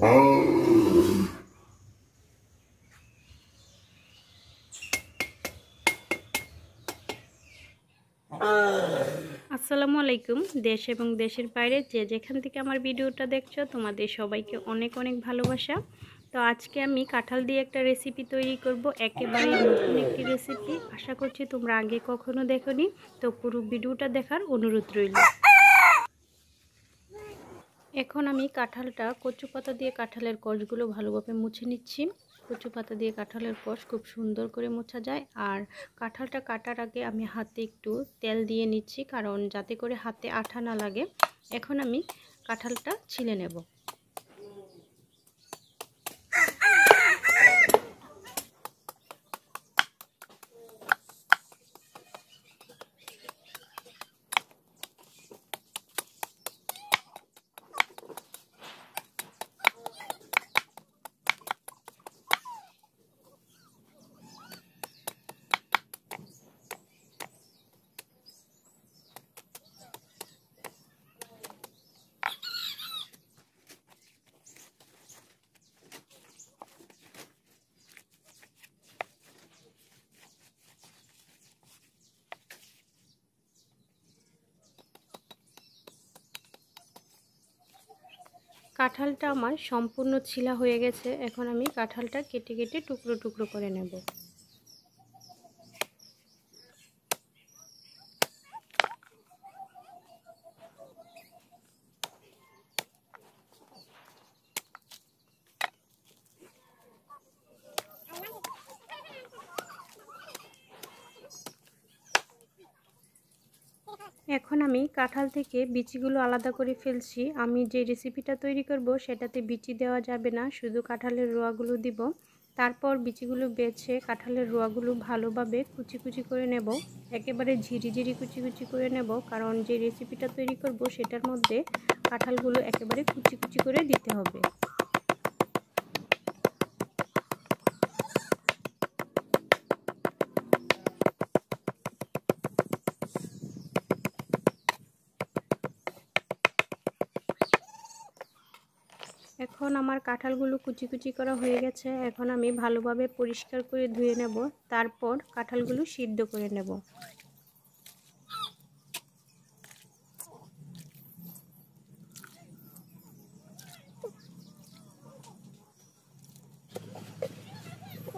আসসালামু আলাইকুম। দেশ এবং দেশের বাইরে যে যেখান থেকে আমার ভিডিওটা দেখছো তোমাদের সবাইকে অনেক অনেক ভালোবাসা। তো আজকে আমি কাঁঠাল দিয়ে একটা রেসিপি তৈরি করব, একেবারে নতুন একটি রেসিপি। আশা করছি তোমরা আগে কখনো দেখোনি, তো পুরো ভিডিওটা দেখার অনুরোধ রইল। এখন আমি কাঁঠালটা কচু পাতা দিয়ে কাঁঠালের কষগুলো ভালোভাবে মুছে নিচ্ছি। কচু পাতা দিয়ে কাঁঠালের কষ খুব সুন্দর করে মোছা যায়। আর কাঁঠালটা কাটার আগে আমি হাতে একটু তেল দিয়ে নিচ্ছি, কারণ যাতে করে হাতে আঠা না লাগে। এখন আমি কাঁঠালটা ছিলে নেব। কাঁঠালটা আমার সম্পূর্ণ ছিলা হয়ে গেছে। এখন আমি কাঁঠালটা কেটে কেটে টুকরো টুকরো করে নেব। এখন আমি কাঁঠাল থেকে বিচিগুলো আলাদা করে ফেলছি। আমি যে রেসিপিটা তৈরি করব সেটাতে বিচি দেওয়া যাবে না, শুধু কাঁঠালের রোয়াগুলো দিব। তারপর বিচিগুলো বেছে কাঁঠালের রোয়াগুলো ভালোভাবে কুচি কুচি করে নেব, একেবারে ঝিরি কুচি কুচি করে নেব, কারণ যে রেসিপিটা তৈরি করব সেটার মধ্যে কাঁঠালগুলো একেবারে কুচি কুচি করে দিতে হবে। এখন আমার কাঁঠালগুলো কুচি কুচি করা হয়ে গেছে। এখন আমি ভালোভাবে পরিষ্কার করে ধুয়ে নেব, তারপর কাঁঠালগুলো সিদ্ধ করে নেব।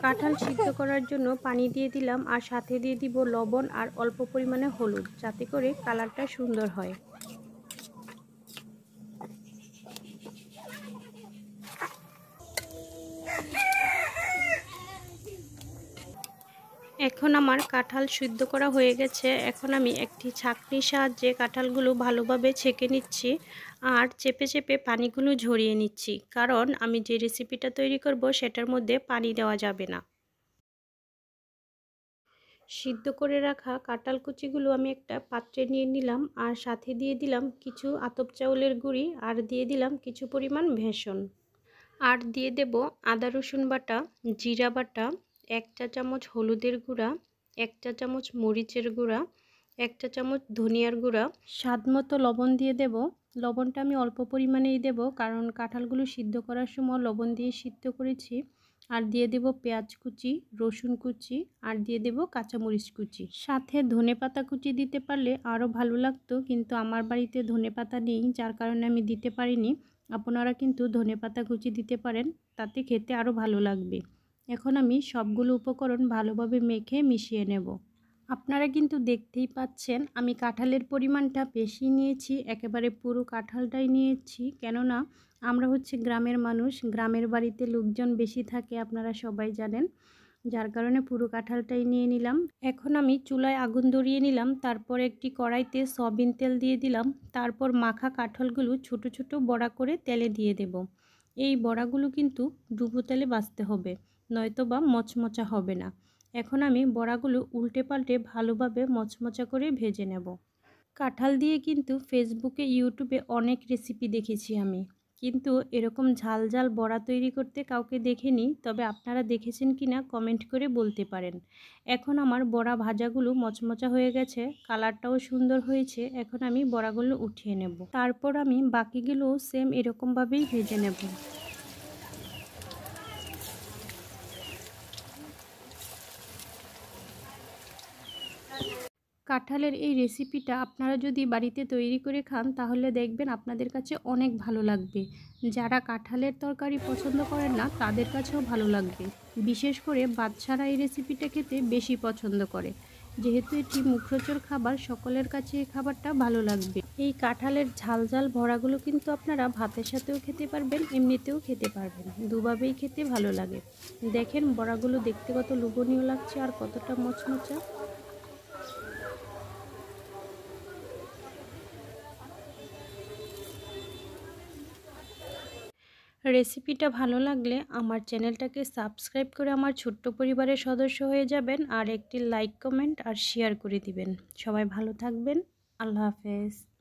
কাঁঠাল সিদ্ধ করার জন্য পানি দিয়ে দিলাম, আর সাথে দিয়ে দিব লবণ আর অল্প পরিমাণে হলুদ, যাতে করে কালারটা সুন্দর হয়। এখন আমার কাঁঠাল সিদ্ধ করা হয়ে গেছে। এখন আমি একটি ছাঁকনির সাহায্যে কাঁঠালগুলো ভালোভাবে ছেঁকে নিচ্ছি আর চেপে চেপে পানিগুলো ঝরিয়ে নিচ্ছি, কারণ আমি যে রেসিপিটা তৈরি করব সেটার মধ্যে পানি দেওয়া যাবে না। সিদ্ধ করে রাখা কাঁঠাল কুচিগুলো আমি একটা পাত্রে নিয়ে নিলাম, আর সাথে দিয়ে দিলাম কিছু আতপ চাউলের গুঁড়ি, আর দিয়ে দিলাম কিছু পরিমাণ বেসন, আর দিয়ে দেব আদা রসুন বাটা, জিরা বাটা, 1 চা চামচ হলুদের গুঁড়া, 1 চা চামচ মরিচের গুঁড়া, 1 চা চামচ ধনিয়ার গুঁড়া, স্বাদ মতো লবণ দিয়ে দেব। লবণটা আমি অল্প পরিমাণেই দেব, কারণ কাঁঠালগুলো সিদ্ধ করার সময় লবণ দিয়ে সিদ্ধ করেছি। আর দিয়ে দেব পেঁয়াজ কুচি, রসুন কুচি, আর দিয়ে দেব কাঁচামরিচ কুচি। সাথে ধনেপাতা কুচি দিতে পারলে আরও ভালো লাগতো, কিন্তু আমার বাড়িতে ধনেপাতা নেই, যার কারণে আমি দিতে পারিনি। আপনারা কিন্তু ধনেপাতা কুচি দিতে পারেন, তাতে খেতে আরও ভালো লাগবে। এখন আমি সবগুলো উপকরণ ভালোভাবে মেখে মিশিয়ে নেব। আপনারা কিন্তু দেখতেই পাচ্ছেন আমি কাঁঠালের পরিমাণটা বেশি নিয়েছি, একেবারে পুরো কাঁঠালটাই নিয়েছি, কেননা আমরা হচ্ছে গ্রামের মানুষ, গ্রামের বাড়িতে লোকজন বেশি থাকে, আপনারা সবাই জানেন, যার কারণে পুরো কাঁঠালটাই নিয়ে নিলাম। এখন আমি চুলায় আগুন ধরিয়ে নিলাম, তারপর একটি কড়াইতে সয়াবিন তেল দিয়ে দিলাম, তারপর মাখা কাঁঠালগুলো ছোট ছোট বড়া করে তেলে দিয়ে দেব। এই বড়াগুলো কিন্তু ডুবো তেলে ভাজতে হবে, নয়তো বা মচমচা হবে না। এখন আমি বড়াগুলো উল্টে পাল্টে ভালোভাবে মচমচা করে ভেজে নেব। কাঁঠাল দিয়ে কিন্তু ফেসবুকে, ইউটিউবে অনেক রেসিপি দেখেছি আমি, কিন্তু এরকম ঝাল ঝাল বড়া তৈরি করতে কাউকে দেখিনি। তবে আপনারা দেখেছেন কিনা কমেন্ট করে বলতে পারেন। এখন আমার বড়া ভাজাগুলো মচমচা হয়ে গেছে, কালারটাও সুন্দর হয়েছে। এখন আমি বড়াগুলো উঠিয়ে নেব, তারপর আমি বাকিগুলো সেম এরকমভাবেই ভেজে নেব। কাঁঠালের এই রেসিপিটা আপনারা যদি বাড়িতে তৈরি করে খান তাহলে দেখবেন আপনাদের কাছে অনেক ভালো লাগবে। যারা কাঁঠালের তরকারি পছন্দ করেন না তাদের কাছেও ভালো লাগবে। বিশেষ করে বাচ্চারা এই রেসিপিটা খেতে বেশি পছন্দ করে। যেহেতু এটি মুখরোচক খাবার, সকলের কাছে এই খাবারটা ভালো লাগবে। এই কাঁঠালের ঝাল ঝাল ভরাগুলো কিন্তু আপনারা ভাতের সাথেও খেতে পারবেন, এমনিতেও খেতে পারবেন, দুভাবেই খেতে ভালো লাগে। দেখেন বড়াগুলো দেখতে কত লোভনীয় লাগছে আর কতটা মচমচা। রেসিপিটা ভালো লাগলে আমার চ্যানেলটাকে সাবস্ক্রাইব করে আমার ছোট্ট পরিবারের সদস্য হয়ে যাবেন আর একটি লাইক, কমেন্ট আর শেয়ার করে দিবেন। সবাই ভালো থাকবেন। আল্লাহ হাফেজ।